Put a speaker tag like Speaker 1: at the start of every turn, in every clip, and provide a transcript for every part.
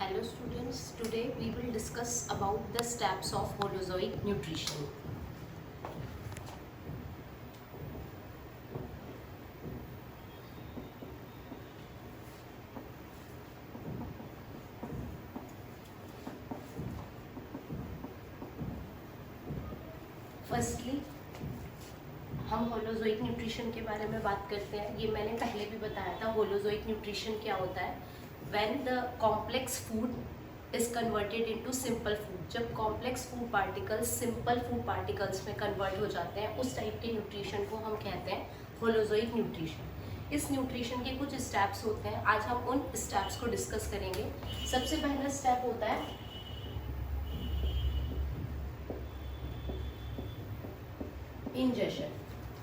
Speaker 1: Hello students, today we will discuss about the steps of Holozoic nutrition. Firstly हम holozoic nutrition के बारे में बात करते हैं। ये मैंने पहले भी बताया था। होलोजोइक न्यूट्रिशन क्या होता है? When the complex food is converted into simple food. जब complex food particles simple food particles में कन्वर्ट हो जाते हैं, उस टाइप के न्यूट्रिशन को हम कहते हैं होलोजोइक न्यूट्रिशन। इस न्यूट्रिशन के कुछ स्टेप्स होते हैं, आज हम उन स्टेप्स को डिस्कस करेंगे। सबसे पहला स्टेप होता है इंजेशन।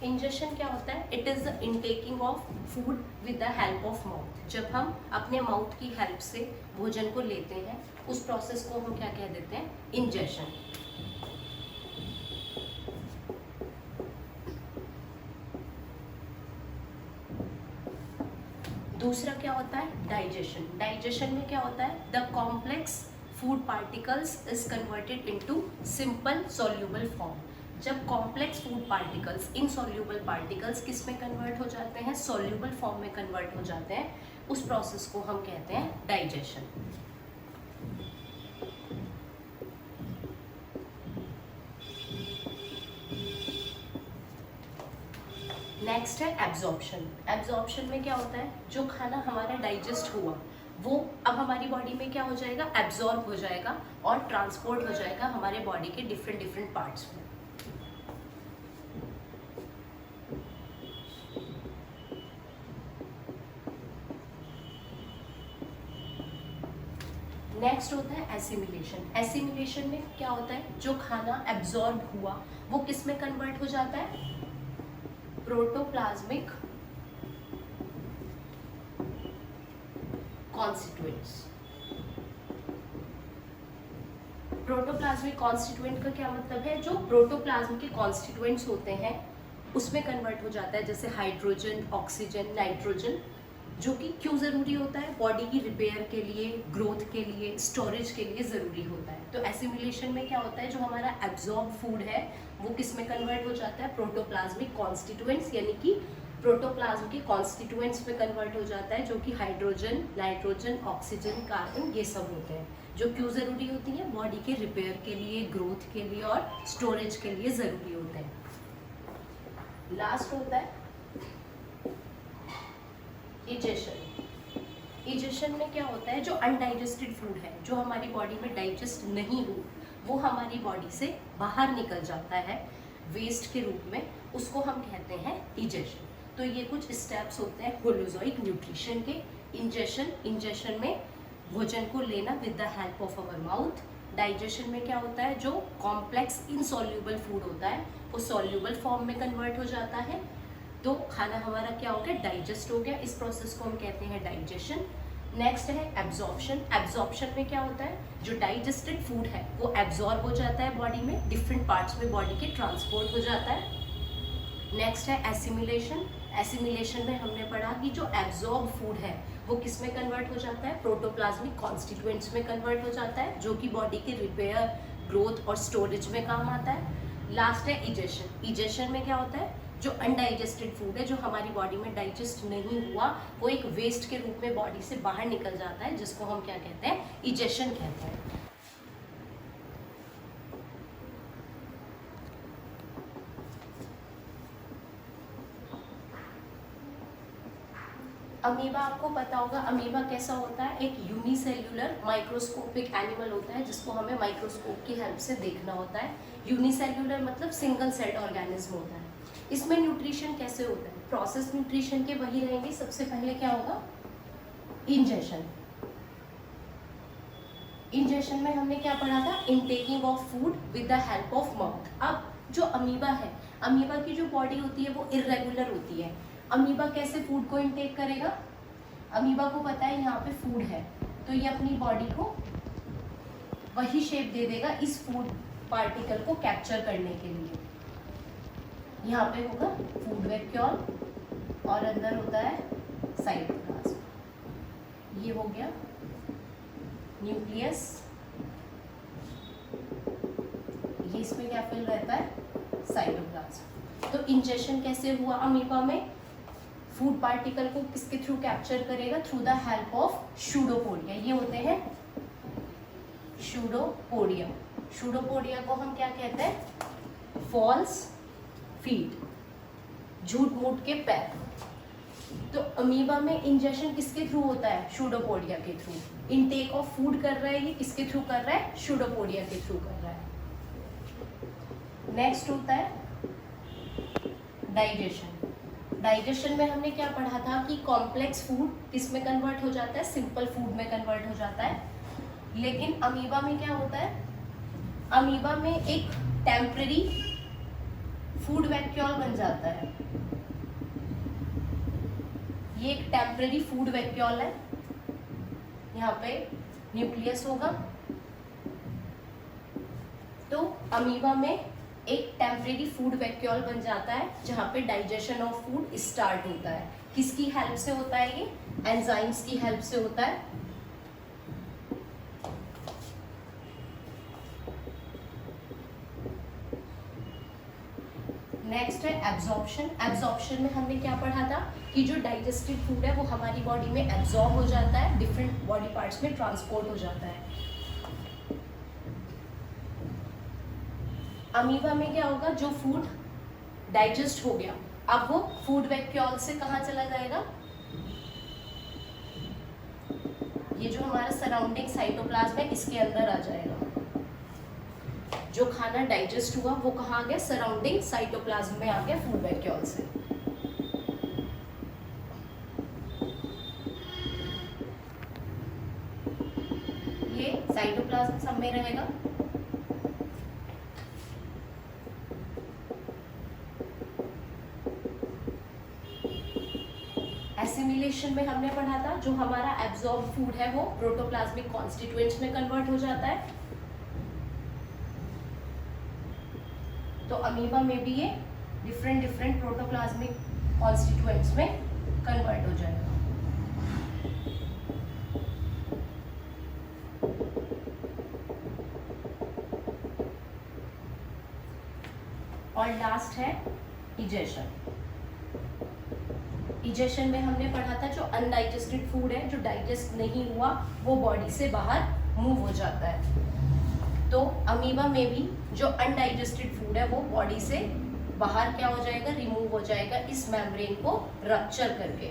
Speaker 1: इंजेशन क्या होता है? It is the intaking of food with the help of mouth. जब हम अपने माउथ की हेल्प से भोजन को लेते हैं, उस प्रोसेस को हम क्या कह देते हैं? इंजेशन। दूसरा क्या होता है? डाइजेशन। डाइजेशन में क्या होता है? The complex food particles is converted into simple soluble form. जब complex food particles insoluble particles किस में कन्वर्ट हो जाते हैं? सॉल्यूबल फॉर्म में कन्वर्ट हो जाते हैं, उस प्रोसेस को हम कहते हैं डाइजेशन। नेक्स्ट है एब्जॉर्प्शन। एब्जॉर्प्शन में क्या होता है? जो खाना हमारा डाइजेस्ट हुआ वो अब हमारी बॉडी में क्या हो जाएगा? एब्जॉर्ब हो जाएगा और ट्रांसपोर्ट हो जाएगा हमारे बॉडी के डिफरेंट डिफरेंट पार्ट्स में। नेक्स्ट होता है एसिमिलेशन। एसिमिलेशन में क्या होता है? जो खाना एब्जॉर्ब हुआ वो किस में कन्वर्ट हो जाता है? Protoplasmic constituents. प्रोटोप्लाज्मिक कॉन्स्टिट्यूएंट का क्या मतलब है? जो प्रोटोप्लाज्म के कॉन्स्टिट्यूएंट्स होते हैं उसमें कन्वर्ट हो जाता है, जैसे हाइड्रोजन, ऑक्सीजन, नाइट्रोजन। जो कि क्यों ज़रूरी होता है? बॉडी की रिपेयर के लिए, ग्रोथ के लिए, स्टोरेज के लिए ज़रूरी होता है। तो एसिमिलेशन में क्या होता है? जो हमारा एब्जॉर्ब फूड है वो किस में कन्वर्ट हो जाता है? प्रोटोप्लाज्मिक कॉन्स्टिट्यूएंट्स, यानी कि प्रोटोप्लाज्म के कॉन्स्टिट्यूएंट्स में कन्वर्ट हो जाता है, जो कि हाइड्रोजन, नाइट्रोजन, ऑक्सीजन, कार्बन, ये सब होते हैं। जो क्यों ज़रूरी होती हैं? बॉडी के रिपेयर के लिए, ग्रोथ के लिए और स्टोरेज के लिए ज़रूरी होते हैं। लास्ट होता है इजेशन। इजेशन में क्या होता है? जो अनडाइजेस्टेड फूड है, जो हमारी बॉडी में डाइजेस्ट नहीं हो, वो हमारी बॉडी से बाहर निकल जाता है वेस्ट के रूप में, उसको हम कहते हैं इजेशन। तो ये कुछ स्टेप्स होते हैं होलोजोइक न्यूट्रिशन के। इंजेशन, इंजेशन में भोजन को लेना with the help of our mouth. Digestion में क्या होता है? जो कॉम्प्लेक्स इनसॉल्यूबल फूड होता है वो सॉल्यूबल फॉर्म में कन्वर्ट हो जाता है, तो खाना हमारा क्या हो गया? डाइजेस्ट हो गया। इस प्रोसेस को हम कहते हैं डाइजेशन। नेक्स्ट है एब्जॉर्प्शन। एब्जॉर्प्शन में क्या होता है? जो डाइजेस्टेड फूड है वो एब्जॉर्ब हो जाता है बॉडी में, डिफरेंट पार्ट्स में बॉडी के ट्रांसपोर्ट हो जाता है। नेक्स्ट है एसिमिलेशन। एसिमिलेशन में हमने पढ़ा कि जो एब्जॉर्ब फूड है वो किस में कन्वर्ट हो जाता है? प्रोटोप्लाज्मिक कॉन्स्टिट्यूएंट्स में कन्वर्ट हो जाता है, जो कि बॉडी के रिपेयर, ग्रोथ और स्टोरेज में काम आता है। लास्ट है इजेशन। इजेशन में क्या होता है? जो अनडाइजेस्टेड फूड है, जो हमारी बॉडी में डाइजेस्ट नहीं हुआ, वो एक वेस्ट के रूप में बॉडी से बाहर निकल जाता है, जिसको हम क्या कहते हैं? इजेशन कहते हैं। अमीबा, आपको पता होगा अमीबा कैसा होता है? एक यूनिसेल्यूलर माइक्रोस्कोपिक एनिमल होता है, जिसको हमें माइक्रोस्कोप की हेल्प से देखना होता है। यूनिसेल्यूलर मतलब सिंगल सेल ऑर्गेनिज्म होता है। इसमें न्यूट्रिशन कैसे होता है? प्रोसेस न्यूट्रिशन के वही रहेंगे। सबसे पहले क्या होगा? इंजेशन। इंजेशन में हमने क्या पढ़ा था? Intaking of food with the help of mouth. अब जो अमीबा है, अमीबा की जो बॉडी होती है वो इर्रेगुलर होती है। अमीबा कैसे फूड को इनटेक करेगा? अमीबा को पता है यहाँ पे फूड है, तो ये अपनी बॉडी को वही शेप दे देगा इस फूड पार्टिकल को कैप्चर करने के लिए। यहाँ पे होगा फूड वैक्यूल और अंदर होता है साइटोप्लाज्म। ये हो गया न्यूक्लियस, ये इसमें क्या फिल रहता है, साइटोप्लाज्म। तो इंजेक्शन कैसे हुआ अमीबा में, फूड पार्टिकल को किसके थ्रू कैप्चर करेगा, थ्रू द हेल्प ऑफ शूडोपोडिया। ये होते हैं शूडोपोडिया। शूडोपोडिया को हम क्या कहते हैं, फॉल्स फीट, झूठ मूठ के पैर। तो अमीबा में इंजेक्शन किसके थ्रू होता है, शूडोपोडिया के थ्रू। इनटेक ऑफ फूड कर रहा है ये किसके थ्रू कर रहा है, शूडोपोडिया के थ्रू कर रहा है। नेक्स्ट होता है डाइजेशन। डाइजेशन में हमने क्या पढ़ा था कि कॉम्प्लेक्स फूड किस में कन्वर्ट हो जाता है, सिंपल फूड में कन्वर्ट हो जाता है। लेकिन अमीबा में क्या होता है, अमीबा में एक टेम्पररी फूड वैक्यूल बन जाता है। ये एक टेम्पररी फूड वैक्यूल है, यहाँ पे न्यूक्लियस होगा। तो अमीबा में एक टेम्परेरी फूड वैक्यूल बन जाता है जहाँ पे डाइजेशन ऑफ फूड स्टार्ट होता है। किसकी हेल्प से होता है ये, एंजाइम्स की हेल्प से होता है। नेक्स्ट है एब्जॉर्प्शन। एब्जॉर्प्शन में हमने क्या पढ़ा था कि जो डाइजेस्टिव फूड है वो हमारी बॉडी में एब्जॉर्ब हो जाता है, डिफरेंट बॉडी पार्ट्स में ट्रांसपोर्ट हो जाता है। अमीबा में क्या होगा, जो फूड डाइजेस्ट हो गया अब वो फूड वैक्यूल से कहाँ चला जाएगा, ये जो हमारा सराउंडिंग साइटोप्लाज्म है इसके अंदर आ जाएगा। जो खाना डाइजेस्ट हुआ वो कहाँ आ गया, सराउंडिंग साइटोप्लाज्म में आ गया फूड वैक्यूल से। ये साइटोप्लाज्म सब में रहेगा। एसिमिलेशन में हमने पढ़ा था जो हमारा एब्जॉर्ब फूड है वो प्रोटोप्लाज्मिक कॉन्स्टिट्यूएंट्स में कन्वर्ट हो जाता है। तो अमीबा में भी ये डिफरेंट डिफरेंट प्रोटोप्लाज्मिक कॉन्स्टिट्यूएंट्स में कन्वर्ट हो जाएगा। और लास्ट है इजेशन। इजेशन में हमने पढ़ा था जो अनडाइजेस्टेड फूड है, जो डाइजेस्ट नहीं हुआ वो बॉडी से बाहर मूव हो जाता है। तो अमीबा में भी जो अनडाइजेस्टेड फूड है वो बॉडी से बाहर क्या हो जाएगा, रिमूव हो जाएगा इस मेम्ब्रेन को रप्चर करके।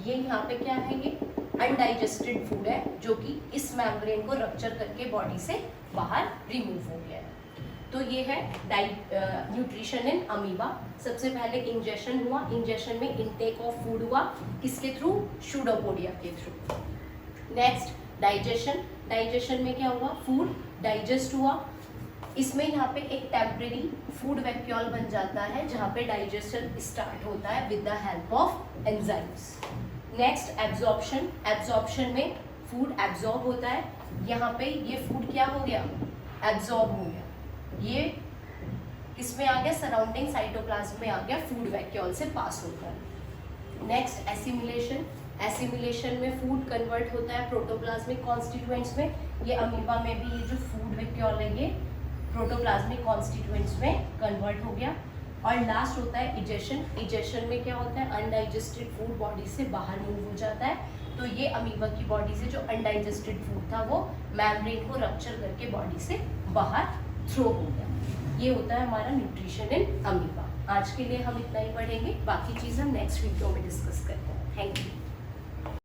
Speaker 1: ये यहाँ पे क्या है, ये अनडाइजेस्टेड फूड है जो कि इस मेम्ब्रेन को रप्चर करके बॉडी से बाहर रिमूव हो गया है। तो ये है न्यूट्रिशन इन अमीबा। सबसे पहले इंजेक्शन हुआ, इंजेक्शन में इनटेक ऑफ फूड हुआ, किसके थ्रू, शूडोपोडिया के थ्रू। Next digestion. डाइजेशन में क्या हुआ, फूड डाइजेस्ट हुआ, इसमें यहाँ पे एक टेम्परेरी फूड वैक्यूल बन जाता है जहाँ पे डाइजेशन स्टार्ट होता है with the help of enzymes. Next absorption. Absorption में फूड एब्जॉर्ब होता है, यहाँ पे ये फूड क्या हो गया, एब्जॉर्ब हो गया, ये इसमें आ गया, सराउंडिंग साइटोप्लाज्म में आ गया, फूड वैक्यूल से पास होता है। Next assimilation. एसिमिलेशन में फूड कन्वर्ट होता है प्रोटोप्लाज्मिक कॉन्स्टिट्यूएंट्स में। ये अमीबा में भी ये जो फूड वैक्यूल है ये प्रोटोप्लाज्मिक कॉन्स्टिट्यूएंट्स में कन्वर्ट हो गया। और लास्ट होता है इजेशन। इजेशन में क्या होता है, अनडाइजेस्टेड फूड बॉडी से बाहर मूव हो जाता है। तो ये अमीबा की बॉडी से जो अनडाइजेस्टेड फूड था वो मेम्ब्रेन को रप्चर करके बॉडी से बाहर थ्रो हो गया। ये होता है हमारा न्यूट्रिशन इन अमीबा। आज के लिए हम इतना ही पढ़ेंगे, बाकी चीज़ हम नेक्स्ट वीडियो में डिस्कस करते हैं। Thank you.